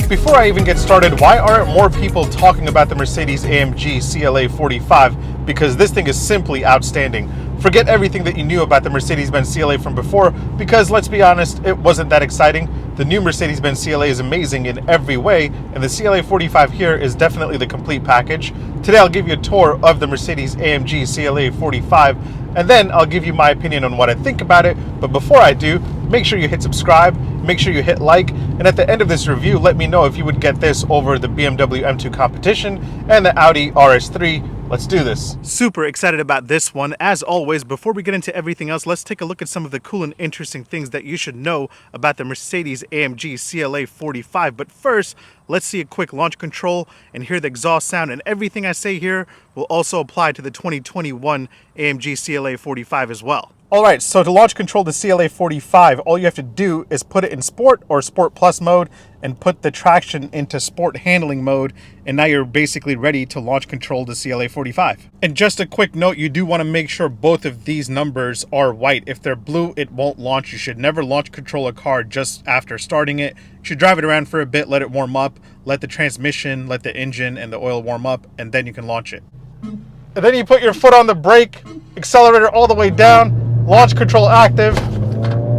before I even get started, why aren't more people talking about the Mercedes-AMG CLA 45? Because this thing is simply outstanding. Forget everything that you knew about the Mercedes-Benz CLA from before, because let's be honest, it wasn't that exciting. The new Mercedes-Benz CLA is amazing in every way, and the CLA 45 here is definitely the complete package. Today I'll give you a tour of the Mercedes-AMG CLA 45, and then I'll give you my opinion on what I think about it. But before I do, make sure you hit subscribe, make sure you hit like, and at the end of this review, let me know if you would get this over the BMW M2 Competition and the Audi RS3. Let's do this. Super excited about this one. As always, before we get into everything else, let's take a look at some of the cool and interesting things that you should know about the Mercedes-AMG CLA 45. But first, let's see a quick launch control and hear the exhaust sound, and everything I say here will also apply to the 2021 AMG CLA 45 as well. Alright, so to launch control the CLA 45, all you have to do is put it in Sport or Sport Plus mode and put the traction into Sport Handling mode, and now you're basically ready to launch control the CLA 45. And just a quick note, you do want to make sure both of these numbers are white. If they're blue, it won't launch. You should never launch control a car just after starting it. You should drive it around for a bit, let it warm up, let the transmission, let the engine and the oil warm up, and then you can launch it. And then you put your foot on the brake, accelerator all the way down, launch control active.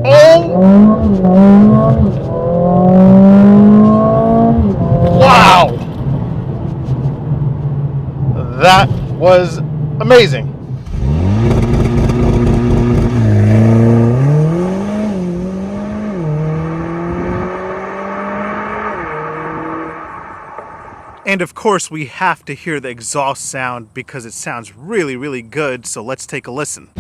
Oh! Wow! That was amazing. And of course, we have to hear the exhaust sound because it sounds really, really good. So let's take a listen.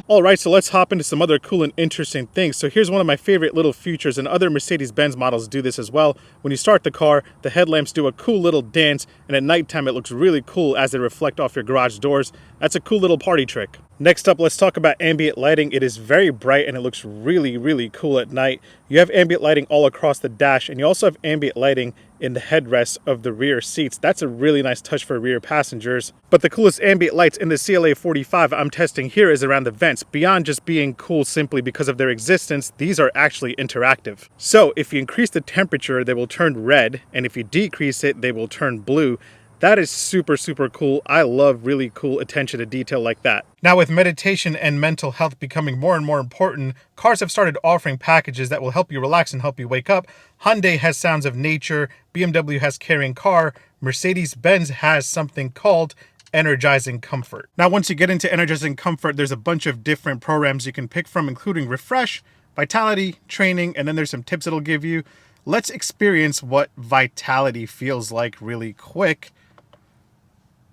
Alright, so let's hop into some other cool and interesting things. So here's one of my favorite little features, and other Mercedes-Benz models do this as well. When you start the car, the headlamps do a cool little dance, and at nighttime it looks really cool as they reflect off your garage doors. That's a cool little party trick. Next up, let's talk about ambient lighting. It is very bright and it looks really, really cool at night. You have ambient lighting all across the dash, and you also have ambient lighting in the headrests of the rear seats. That's a really nice touch for rear passengers. But the coolest ambient lights in the CLA 45 I'm testing here is around the vents. Beyond just being cool simply because of their existence, these are actually interactive. So if you increase the temperature, they will turn red, and if you decrease it, they will turn blue. That is super, super cool. I love really cool attention to detail like that. Now, with meditation and mental health becoming more and more important, cars have started offering packages that will help you relax and help you wake up. Hyundai has Sounds of Nature, BMW has Caring Car, Mercedes-Benz has something called Energizing Comfort. Now, once you get into Energizing Comfort, there's a bunch of different programs you can pick from, including Refresh, Vitality, Training, and then there's some tips it'll give you. Let's experience what Vitality feels like really quick.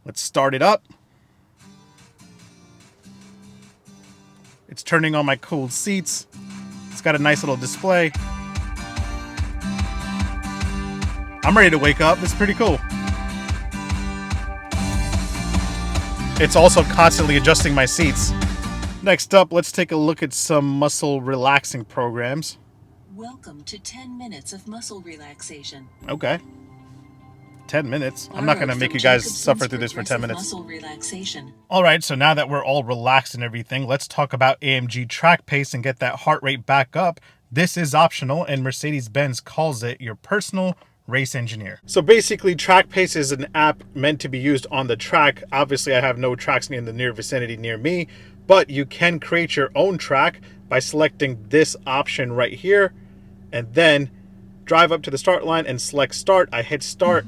Let's start it up. It's turning on my cooled seats. It's got a nice little display. I'm ready to wake up. It's pretty cool. It's also constantly adjusting my seats. Next up, let's take a look at some muscle relaxing programs. Welcome to 10 minutes of muscle relaxation. Okay. 10 minutes. I'm not going to make you guys suffer through this for 10 minutes. Muscle relaxation. All right, so now that we're all relaxed and everything, let's talk about AMG Track Pace and get that heart rate back up. This is optional, and Mercedes-Benz calls it your personal race engineer. So basically, Track Pace is an app meant to be used on the track. Obviously, I have no tracks in the near vicinity near me, but you can create your own track by selecting this option right here, and then drive up to the start line and select start. I hit start.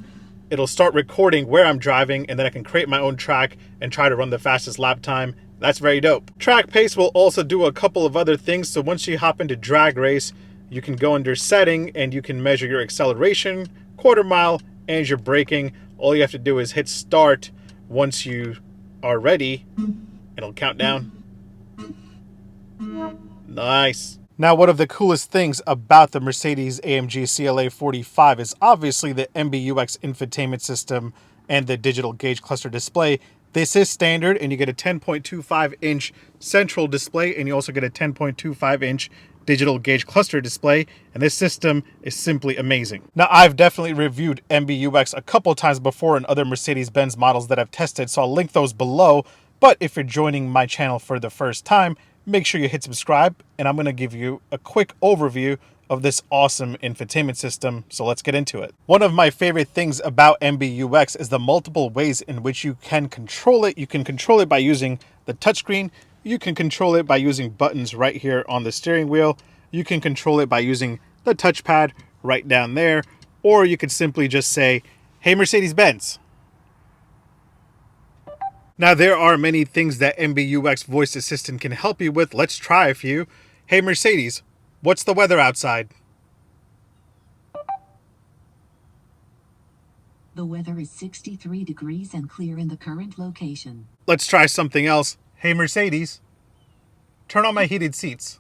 It'll start recording where I'm driving, and then I can create my own track and try to run the fastest lap time. That's very dope. Track Pace will also do a couple of other things. So once you hop into drag race, you can go under setting and you can measure your acceleration, quarter mile, and your braking. All you have to do is hit start once you are ready. It'll count down. Nice. Now, one of the coolest things about the Mercedes-AMG CLA 45 is obviously the MBUX infotainment system and the digital gauge cluster display. This is standard, and you get a 10.25-inch central display, and you also get a 10.25-inch digital gauge cluster display, and this system is simply amazing. Now, I've definitely reviewed MBUX a couple times before in other Mercedes-Benz models that I've tested, so I'll link those below. But if you're joining my channel for the first time, make sure you hit subscribe, and I'm going to give you a quick overview of this awesome infotainment system, so let's get into it. One of my favorite things about MBUX is the multiple ways in which you can control it. You can control it by using the touchscreen. You can control it by using buttons right here on the steering wheel. You can control it by using the touchpad right down there, or you could simply just say, "Hey Mercedes-Benz." Now, there are many things that MBUX voice assistant can help you with. Let's try a few. "Hey Mercedes, what's the weather outside?" The weather is 63 degrees and clear in the current location. Let's try something else. "Hey Mercedes, turn on my heated seats."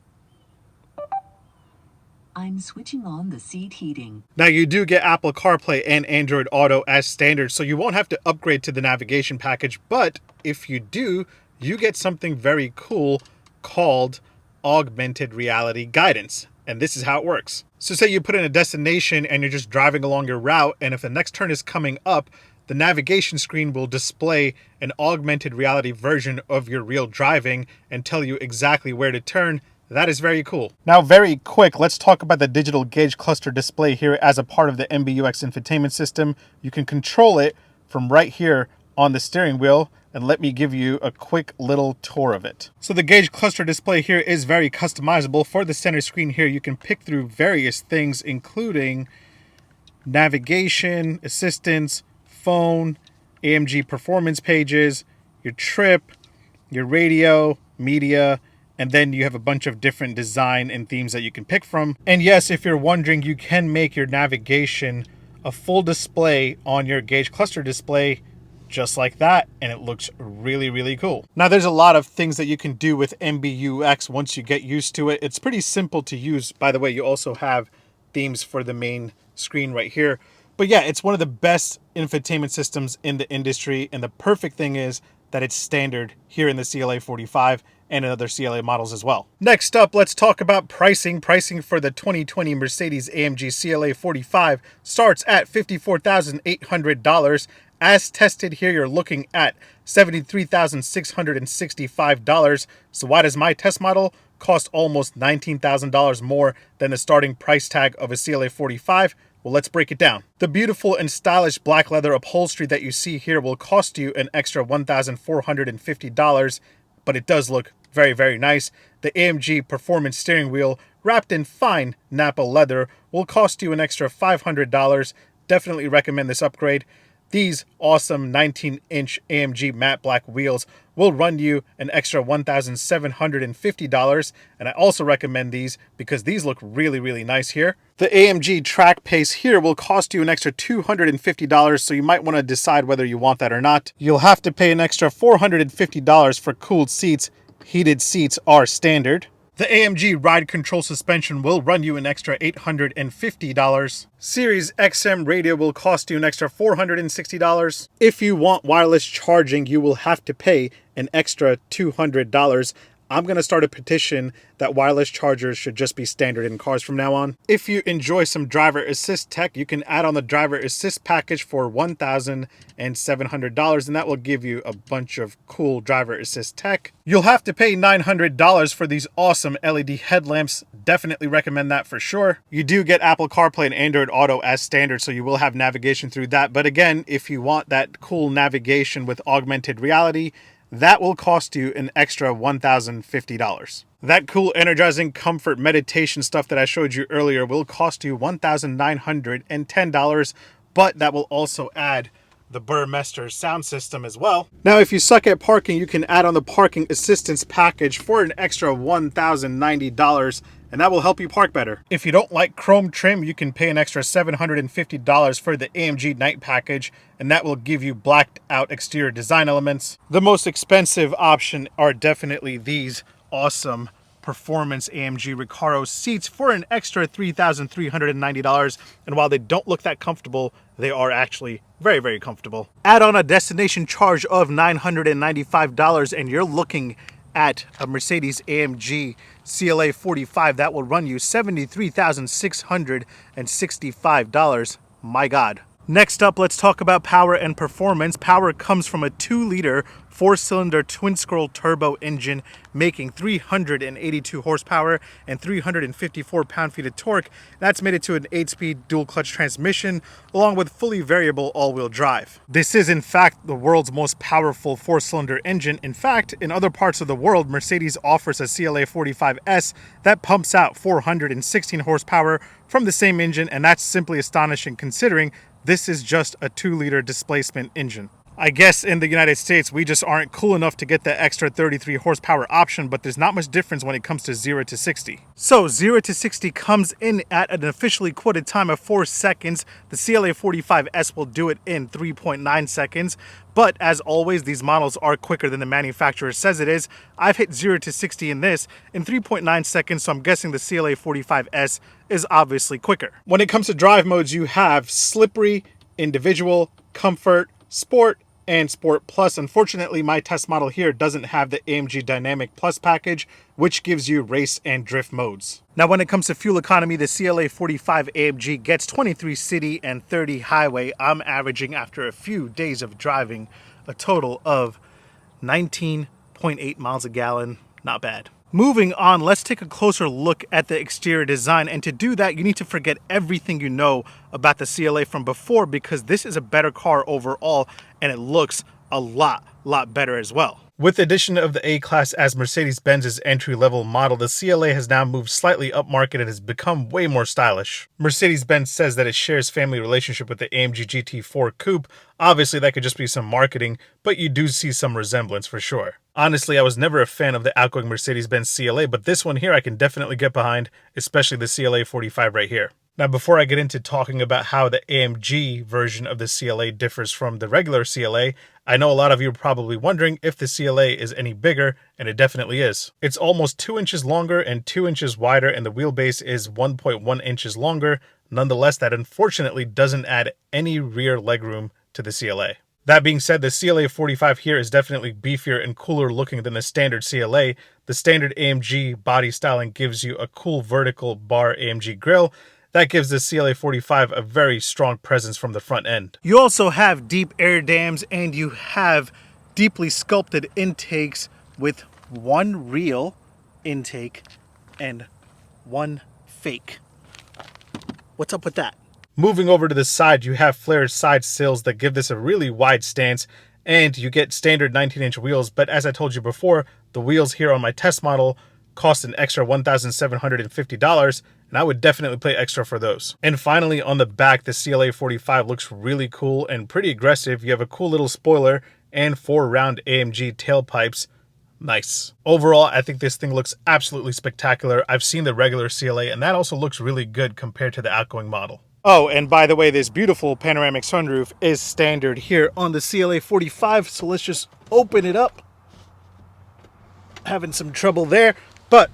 I'm switching on the seat heating. Now, you do get Apple CarPlay and Android Auto as standard, so you won't have to upgrade to the navigation package, but if you do, you get something very cool called augmented reality guidance. And this is how it works. So say you put in a destination and you're just driving along your route, and if the next turn is coming up, the navigation screen will display an augmented reality version of your real driving and tell you exactly where to turn. That is very cool. Now, very quick, let's talk about the digital gauge cluster display here as a part of the MBUX infotainment system. You can control it from right here on the steering wheel, and let me give you a quick little tour of it. So the gauge cluster display here is very customizable. For the center screen here, you can pick through various things, including navigation, assistance, phone, AMG performance pages, your trip, your radio, media, and then you have a bunch of different design and themes that you can pick from. And yes, if you're wondering, you can make your navigation a full display on your gauge cluster display just like that, and it looks really, really cool. Now, there's a lot of things that you can do with MBUX once you get used to it. It's pretty simple to use. By the way, you also have themes for the main screen right here. But yeah, it's one of the best infotainment systems in the industry, and the perfect thing is that it's standard here in the CLA 45 and in other CLA models as well. Next up, let's talk about pricing. Pricing for the 2020 Mercedes-AMG CLA 45 starts at $54,800. As tested here, you're looking at $73,665. So why does my test model cost almost $19,000 more than the starting price tag of a CLA 45? Well, let's break it down. The beautiful and stylish black leather upholstery that you see here will cost you an extra $1,450, but it does look very, very nice. The AMG performance steering wheel wrapped in fine Napa leather will cost you an extra $500. Definitely recommend this upgrade. These awesome 19-inch AMG matte black wheels will run you an extra $1,750, and I also recommend these because these look really, really nice here. The AMG track pace here will cost you an extra $250, so you might want to decide whether you want that or not. You'll have to pay an extra $450 for cooled seats. Heated seats are standard. The AMG ride control suspension will run you an extra $850. Sirius XM radio will cost you an extra $460. If you want wireless charging, you will have to pay an extra $200. I'm going to start a petition that wireless chargers should just be standard in cars from now on. If you enjoy some driver assist tech, you can add on the driver assist package for $1,700, and that will give you a bunch of cool driver assist tech. You'll have to pay $900 for these awesome LED headlamps. Definitely recommend that for sure. You do get Apple CarPlay and Android Auto as standard, so you will have navigation through that. But again, if you want that cool navigation with augmented reality, that will cost you an extra $1,050. That cool energizing comfort meditation stuff that I showed you earlier will cost you $1,910, but that will also add the Burmester sound system as well. Now, if you suck at parking, you can add on the parking assistance package for an extra $1,090, and that will help you park better. If you don't like chrome trim, you can pay an extra $750 for the AMG Night package, and that will give you blacked out exterior design elements. The most expensive option are definitely these awesome performance AMG Recaro seats for an extra $3,390, and while they don't look that comfortable, they are actually very, very comfortable. Add on a destination charge of $995 and you're looking at a Mercedes-AMG CLA 45 that will run you $73,665. My God. Next up, let's talk about power and performance. Power comes from a 2-liter 4-cylinder twin-scroll turbo engine making 382 horsepower and 354 pound-feet of torque. That's made it to an 8-speed dual-clutch transmission along with fully variable all-wheel drive. This is in fact the world's most powerful 4-cylinder engine. In fact, in other parts of the world, Mercedes offers a CLA 45S that pumps out 416 horsepower from the same engine, and that's simply astonishing considering this is just a 2-liter displacement engine. I guess in the United States, we just aren't cool enough to get the extra 33 horsepower option, but there's not much difference when it comes to 0 to 60. So 0 to 60 comes in at an officially quoted time of 4 seconds. The CLA 45S will do it in 3.9 seconds. But as always, these models are quicker than the manufacturer says it is. I've hit 0 to 60 in this in 3.9 seconds, so I'm guessing the CLA 45S is obviously quicker. When it comes to drive modes, you have slippery, individual, comfort, Sport, and Sport Plus. Unfortunately, my test model here doesn't have the AMG Dynamic Plus package, which gives you race and drift modes. Now, when it comes to fuel economy, the CLA 45 AMG gets 23 city and 30 highway. I'm averaging, after a few days of driving, a total of 19.8 miles a gallon. Not bad. Moving on, let's take a closer look at the exterior design, and to do that you need to forget everything you know about the CLA from before, because this is a better car overall and it looks a lot better as well. With the addition of the A-Class as Mercedes-Benz's entry-level model, the CLA has now moved slightly upmarket and has become way more stylish. Mercedes-Benz says that it shares family relationship with the AMG GT4 Coupe. Obviously, that could just be some marketing, but you do see some resemblance for sure. Honestly, I was never a fan of the outgoing Mercedes-Benz CLA, but this one here I can definitely get behind, especially the CLA 45 right here. Now, before I get into talking about how the AMG version of the CLA differs from the regular CLA, I know a lot of you are probably wondering if the CLA is any bigger, and it definitely is. It's almost 2 inches longer and 2 inches wider, and the wheelbase is 1.1 inches longer. Nonetheless, that unfortunately doesn't add any rear legroom to the CLA. That being said, the CLA 45 here is definitely beefier and cooler looking than the standard CLA. The standard AMG body styling gives you a cool vertical bar AMG grille. That gives the CLA 45 a very strong presence from the front end. You also have deep air dams, and you have deeply sculpted intakes with one real intake and one fake. What's up with that? Moving over to the side, you have flared side sills that give this a really wide stance, and you get standard 19-inch wheels, but as I told you before, the wheels here on my test model cost an extra $1,750, and I would definitely pay extra for those. And finally, on the back, the CLA 45 looks really cool and pretty aggressive. You have a cool little spoiler and 4 round AMG tailpipes. Nice. Overall, I think this thing looks absolutely spectacular. I've seen the regular CLA, and that also looks really good compared to the outgoing model. Oh, and by the way, this beautiful panoramic sunroof is standard here on the CLA 45, so let's just open it up. Having some trouble there, but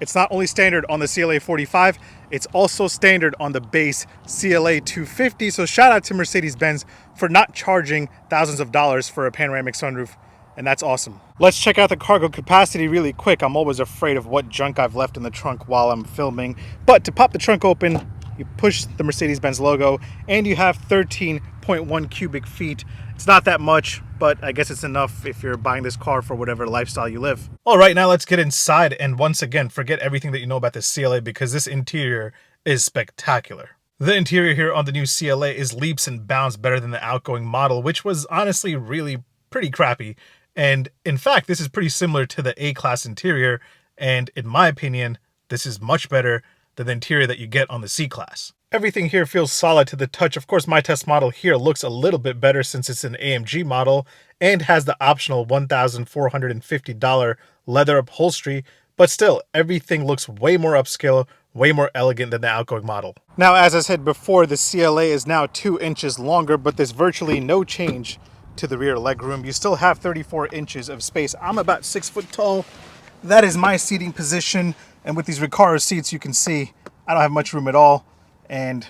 it's not only standard on the CLA 45, it's also standard on the base CLA 250, so shout out to Mercedes-Benz for not charging thousands of dollars for a panoramic sunroof, and that's awesome. Let's check out the cargo capacity really quick. I'm always afraid of what junk I've left in the trunk while I'm filming, but to pop the trunk open, you push the Mercedes-Benz logo, and you have 13.1 cubic feet. It's not that much, but I guess it's enough if you're buying this car for whatever lifestyle you live. All right, now let's get inside, and once again, forget everything that you know about the CLA, because this interior is spectacular. The interior here on the new CLA is leaps and bounds better than the outgoing model, which was honestly really pretty crappy. And in fact, this is pretty similar to the A-Class interior, and in my opinion, this is much better than the interior that you get on the C-Class. Everything here feels solid to the touch. Of course, my test model here looks a little bit better since it's an AMG model and has the optional $1,450 leather upholstery, but still, everything looks way more upscale, way more elegant than the outgoing model. Now, as I said before, the CLA is now 2 inches longer, but there's virtually no change to the rear legroom. You still have 34 inches of space. I'm about 6 foot tall. That is my seating position. And with these Recaro seats, you can see I don't have much room at all, and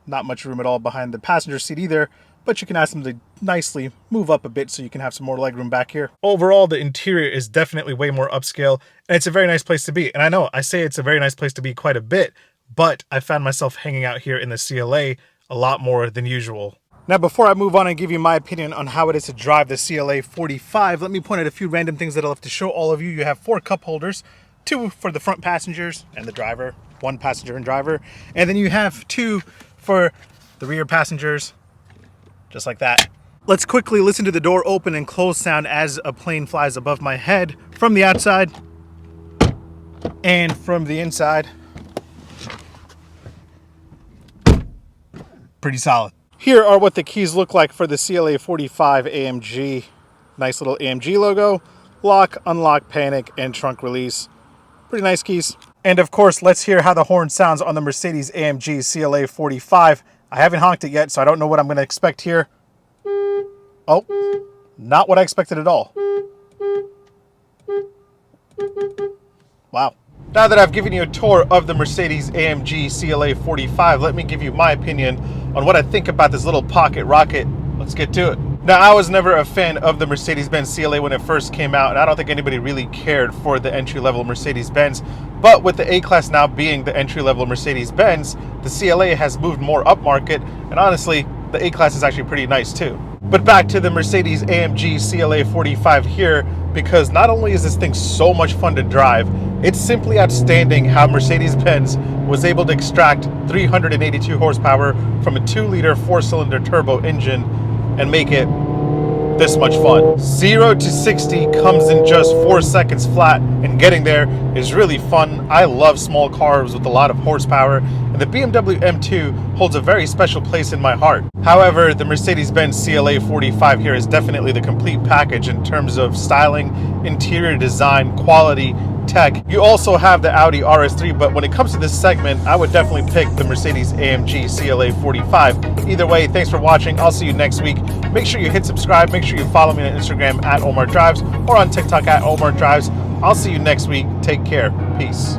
not much room at all behind the passenger seat either. but you can ask them to nicely move up a bit so you can have some more legroom back here. Overall, the interior is definitely way more upscale, and it's a very nice place to be. And I know I say it's a very nice place to be quite a bit, but I found myself hanging out here in the CLA a lot more than usual. Now, before I move on and give you my opinion on how it is to drive the CLA 45, let me point out a few random things that I'll have to show all of you. You have 4 cup holders, 2 for the front passengers and the driver, 1 passenger and driver, and then you have 2 for the rear passengers, just like that. Let's quickly listen to the door open and close sound as a plane flies above my head from the outside and from the inside. Pretty solid. Here are what the keys look like for the CLA 45 AMG. Nice little AMG logo, lock, unlock, panic, and trunk release. Pretty nice keys. And of course, let's hear how the horn sounds on the Mercedes-AMG CLA 45. I haven't honked it yet, so I don't know what I'm going to expect here. Oh, not what I expected at all. Wow. Now that I've given you a tour of the Mercedes-AMG CLA 45, let me give you my opinion on what I think about this little pocket rocket. Let's get to it. Now, I was never a fan of the Mercedes-Benz CLA when it first came out, and I don't think anybody really cared for the entry-level Mercedes-Benz. But with the A-Class now being the entry-level Mercedes-Benz, the CLA has moved more upmarket, and honestly, the A-Class is actually pretty nice too. But back to the Mercedes-AMG CLA 45 here, because not only is this thing so much fun to drive, it's simply outstanding how Mercedes-Benz was able to extract 382 horsepower from a 2-liter 4-cylinder turbo engine and make it this much fun. 0 to 60 comes in just 4 seconds flat, and getting there is really fun. I love small cars with a lot of horsepower, and the BMW M2 holds a very special place in my heart. However, the Mercedes-Benz CLA 45 here is definitely the complete package in terms of styling, interior design, quality, tech. You also have the Audi RS3, but when it comes to this segment, I would definitely pick the Mercedes-AMG CLA 45. Either way, thanks for watching. I'll see you next week. Make sure you hit subscribe. Make sure you follow me on Instagram @OmarDrives or on TikTok @OmarDrives. I'll see you next week. Take care. Peace.